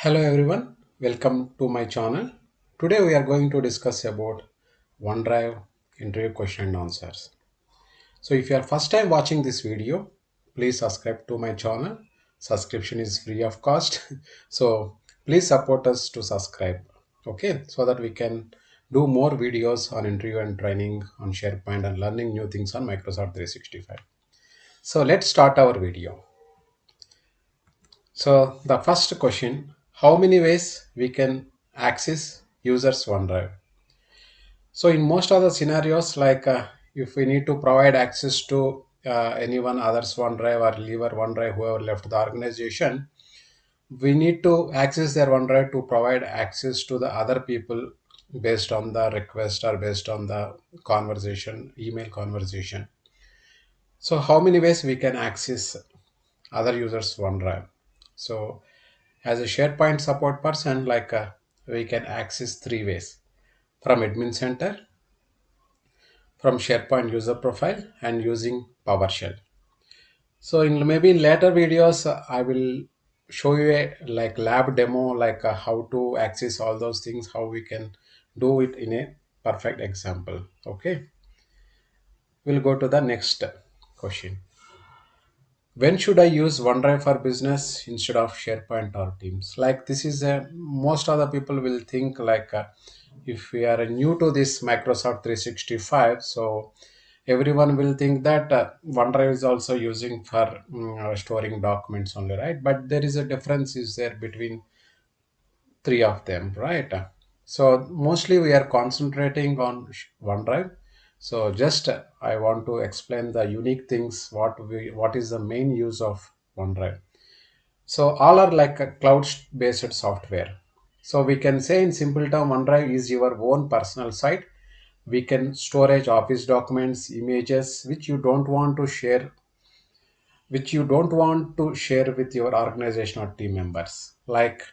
Hello everyone, welcome to my channel. Today we are going to discuss about OneDrive interview question and answers. So if you are first time watching this video, please subscribe to my channel. Subscription is free of cost. So please support us to subscribe. Okay, so that we can do more videos on interview and training on SharePoint and learning new things on Microsoft 365. So let's start our video. So the first question, how many ways we can access users OneDrive? So in most of the scenarios, if we need to provide access to anyone other's OneDrive or leave our OneDrive, whoever left the organization, we need to access their OneDrive to provide access to the other people based on the request or based on the conversation, email conversation. So how many ways we can access other users OneDrive? So as a SharePoint support person, we can access three ways: from admin center, from SharePoint user profile, and using PowerShell. So in maybe in later videos, I will show you a lab demo, how to access all those things, how we can do it in a perfect example. Okay, we'll go to the next question. When should I use OneDrive for business instead of SharePoint or Teams? Like this is a most other people will think if we are new to this Microsoft 365, so everyone will think that OneDrive is also using for storing documents only, right? But there is a difference is there between three of them, right? So mostly we are concentrating on OneDrive. So just I want to explain the unique things. What is the main use of OneDrive? So all are like a cloud-based software. So we can say in simple term, OneDrive is your own personal site. We can storage office documents, images which you don't want to share with your organization or team members. Like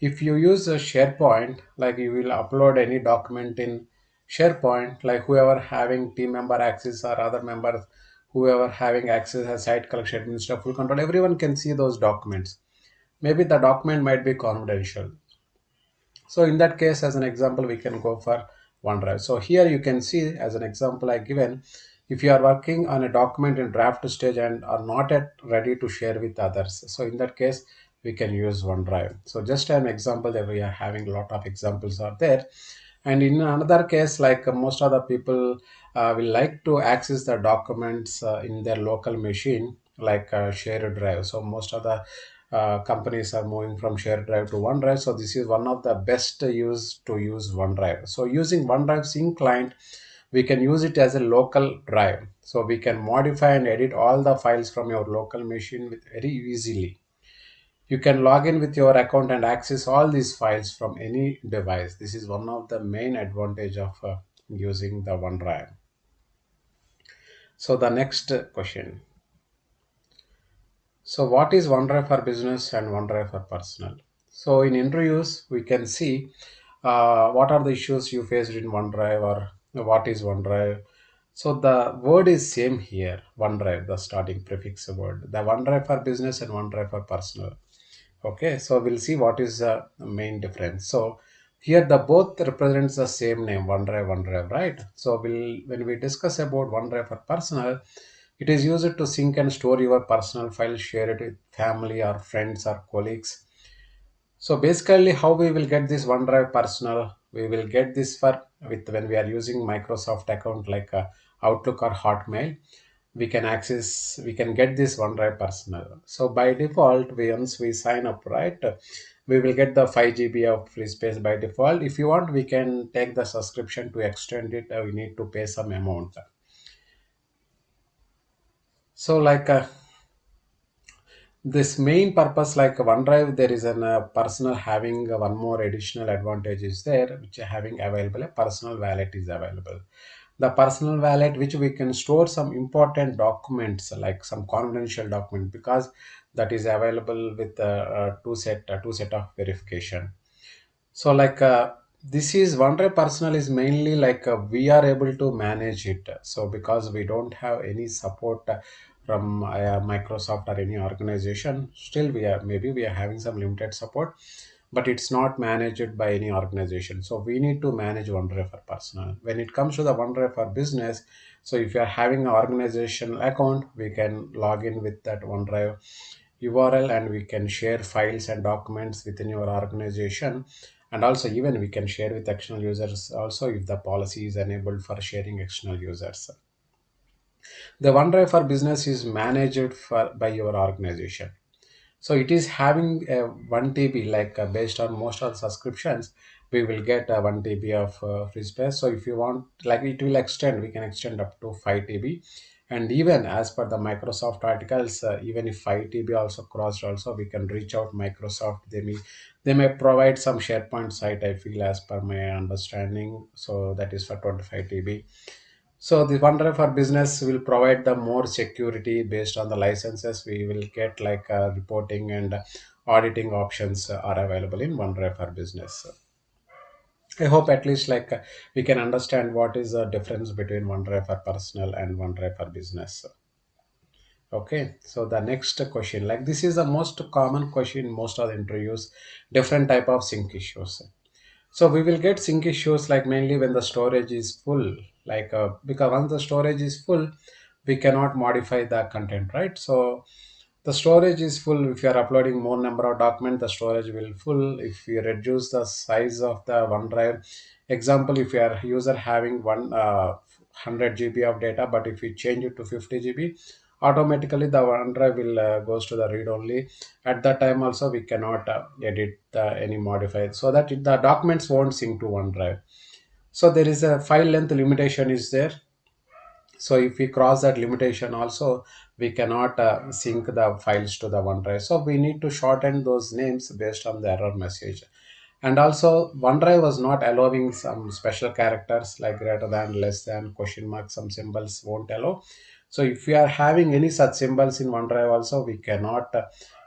if you use a SharePoint, like you will upload any document in SharePoint, like whoever having team member access or other members, whoever having access as site collection administrator, full control, everyone can see those documents. Maybe the document might be confidential. So in that case, as an example, we can go for OneDrive. So here you can see as an example I given, if you are working on a document in draft stage and are not yet ready to share with others. So in that case, we can use OneDrive. So just an example that we are having a lot of examples are there. And in another case, most other people will like to access the documents in their local machine, shared drive. So most of the companies are moving from shared drive to OneDrive. So this is one of the best use to use OneDrive. So using OneDrive sync client, we can use it as a local drive. So we can modify and edit all the files from your local machine with very easily. You can log in with your account and access all these files from any device. This is one of the main advantage of using the OneDrive. So the next question. So what is OneDrive for business and OneDrive for personal? So in interviews, we can see what are the issues you faced in OneDrive or what is OneDrive. So the word is same here, OneDrive, the starting prefix word. The OneDrive for business and OneDrive for personal. Okay, so we'll see what is the main difference. So here the both represents the same name, OneDrive, right? So when we discuss about OneDrive for personal, it is used to sync and store your personal files, share it with family or friends or colleagues. So basically, how we will get this OneDrive personal? We will get this for with when we are using Microsoft account Outlook or Hotmail. We can get this OneDrive personal. So by default, once we sign up, right, we will get the 5 GB of free space by default. If you want, we can take the subscription to extend it. We need to pay some amount. So this main purpose like OneDrive, there is an personal having one more additional advantage is there, which having available a personal wallet is available. The personal wallet which we can store some important documents like some confidential document, because that is available with two set of verification. So this is OneDrive personal is mainly we are able to manage it. So because we don't have any support from Microsoft or any organization, still we are having some limited support, but it's not managed by any organization. So we need to manage OneDrive for personal. When it comes to the OneDrive for business, so if you are having an organization account, we can log in with that OneDrive URL and we can share files and documents within your organization. And also even we can share with external users also if the policy is enabled for sharing external users. The OneDrive for business is managed by your organization. So it is having a 1 TB, like based on most of the subscriptions, we will get a 1 TB of free space. So if you want, like it will extend, we can extend up to 5 TB. And even as per the Microsoft articles, even if 5 TB also crossed, also we can reach out Microsoft. They may provide some SharePoint site, I feel, as per my understanding. So that is for 25 TB. So the OneDrive for business will provide the more security based on the licenses. We will get like reporting and auditing options are available in OneDrive for business. I hope at least we can understand what is the difference between OneDrive for personal and OneDrive for business. Okay, so the next question, like this is the most common question in most of the interviews, different type of sync issues. So we will get sync issues like mainly when the storage is full, because once the storage is full, we cannot modify the content, right? So the storage is full. If you are uploading more number of document, the storage will full. If you reduce the size of the OneDrive, example, if you are user having 100 GB of data, but if you change it to 50 GB, automatically the OneDrive will goes to the read only. At that time also we cannot edit any modify, so that the documents won't sync to OneDrive. So there is a file length limitation is there. So if we cross that limitation also, we cannot sync the files to the OneDrive. So we need to shorten those names based on the error message. And also OneDrive was not allowing some special characters like greater than, less than, question mark, some symbols won't allow. So if we are having any such symbols in OneDrive also, we cannot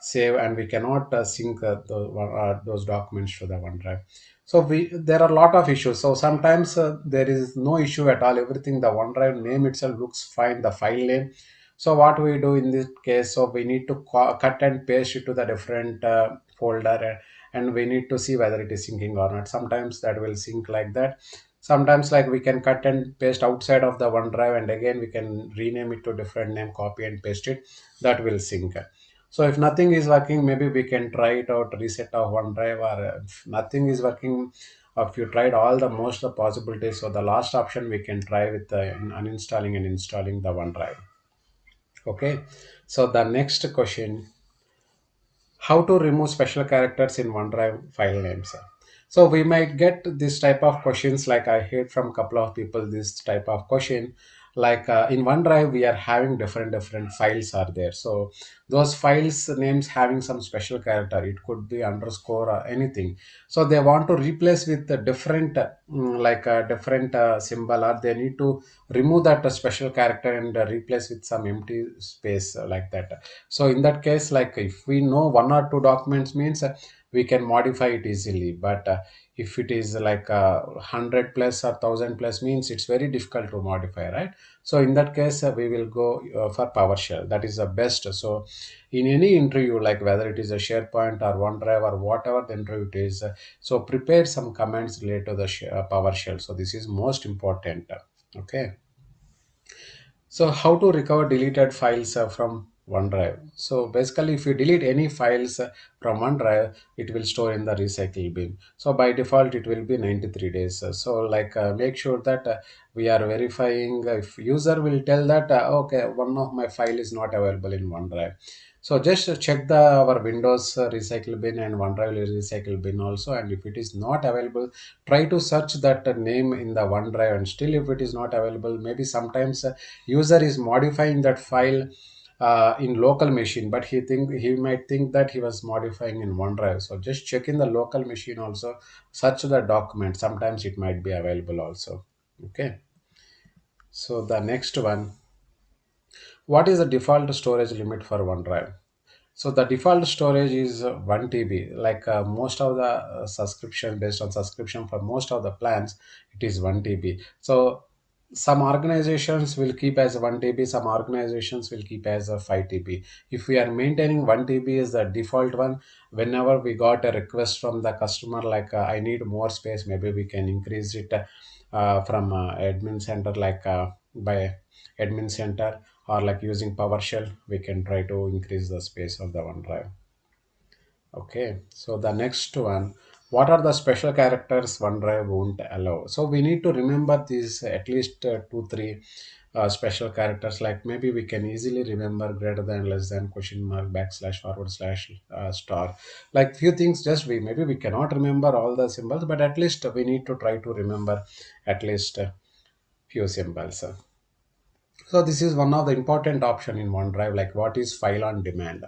save and we cannot sync those documents to the OneDrive. So there are a lot of issues. So sometimes there is no issue at all. Everything, the OneDrive name itself looks fine, the file name. So what we do in this case, so we need to cut and paste it to the different folder, and we need to see whether it is syncing or not. Sometimes that will sync like that. Sometimes like we can cut and paste outside of the OneDrive, and again we can rename it to different name, copy and paste it. That will sync. So if nothing is working, maybe we can try it out, reset our OneDrive, or if nothing is working, if you tried all the most of the possibilities, so the last option we can try with uninstalling and installing the OneDrive. Okay. So the next question, how to remove special characters in OneDrive file names. So we might get this type of questions, like I heard from a couple of people this type of question, in OneDrive we are having different files are there. So those files names having some special character, it could be underscore or anything. So they want to replace with a different like a different symbol, or they need to remove that special character and replace with some empty space like that. So in that case, like if we know one or two documents means we can modify it easily. But if it is like 100 plus or 1000 plus means it's very difficult to modify, right? So in that case, we will go for PowerShell. That is the best. So in any interview, like whether it is a SharePoint or OneDrive or whatever the interview it is, so prepare some comments related to the PowerShell. So this is most important. Okay. So how to recover deleted files from OneDrive? So basically, if you delete any files from OneDrive, it will store in the recycle bin. So by default, it will be 93 days. So make sure that we are verifying. If user will tell that okay, one of my file is not available in OneDrive. So just check our Windows recycle bin and OneDrive recycle bin also. And if it is not available, try to search that name in the OneDrive. And still, if it is not available, maybe sometimes user is modifying that file in local machine, but he might think that he was modifying in OneDrive. So just check in the local machine also, search the document, sometimes it might be available also. Okay. So the next one, what is the default storage limit for OneDrive? So the default storage is 1 TB. Most of the subscription, based on subscription for most of the plans, it is 1 TB. So Some organizations will keep as 1 TB, some organizations will keep as a 5 TB. If we are maintaining 1 TB is the default one, whenever we got a request from the customer like I need more space, maybe we can increase it from admin center, like by admin center, or like using PowerShell, we can try to increase the space of the OneDrive. Okay, so the next one, what are the special characters OneDrive won't allow? So we need to remember these at least two, three special characters. Like maybe we can easily remember greater than, less than, question mark, backslash, forward slash, star. Like few things, just we maybe we cannot remember all the symbols, but at least we need to try to remember at least few symbols. So this is one of the important option in OneDrive. Like what is file on demand?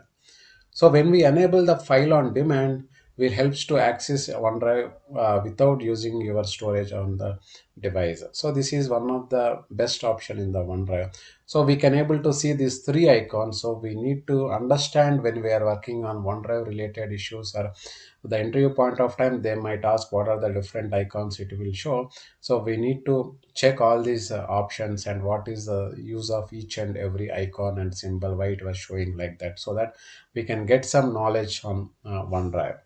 So when we enable the file on demand, it helps to access OneDrive without using your storage on the device. So this is one of the best option in the OneDrive. So we can able to see these three icons. So we need to understand when we are working on OneDrive related issues, or the interview point of time, they might ask what are the different icons it will show. So we need to check all these options and what is the use of each and every icon and symbol, why it was showing like that, so that we can get some knowledge on OneDrive.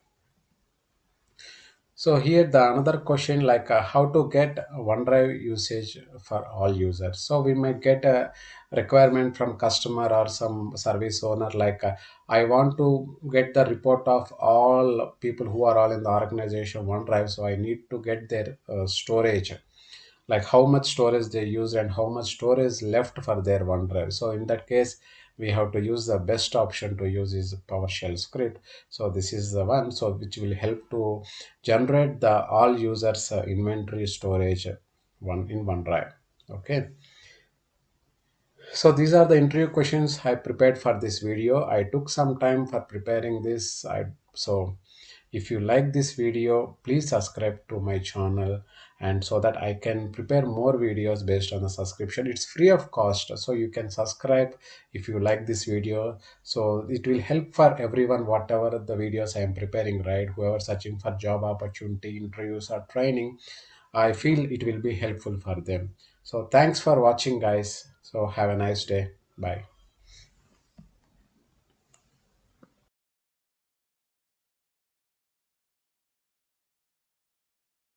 So here the another question, like how to get OneDrive usage for all users. So we might get a requirement from customer or some service owner, like I want to get the report of all people who are all in the organization OneDrive. So I need to get their storage, like how much storage they use and how much storage left for their OneDrive. So in that case, we have to use the best option to use is PowerShell script. So this is the one, so which will help to generate the all users inventory storage one in OneDrive. Okay. So these are the interview questions I prepared for this video. I took some time for preparing this. So if you like this video, please subscribe to my channel, and so that I can prepare more videos based on the subscription. It's free of cost, so you can subscribe if you like this video. So it will help for everyone, whatever the videos I am preparing, right? Whoever searching for job opportunity, interviews or training, I feel it will be helpful for them. So thanks for watching, guys. So have a nice day. Bye.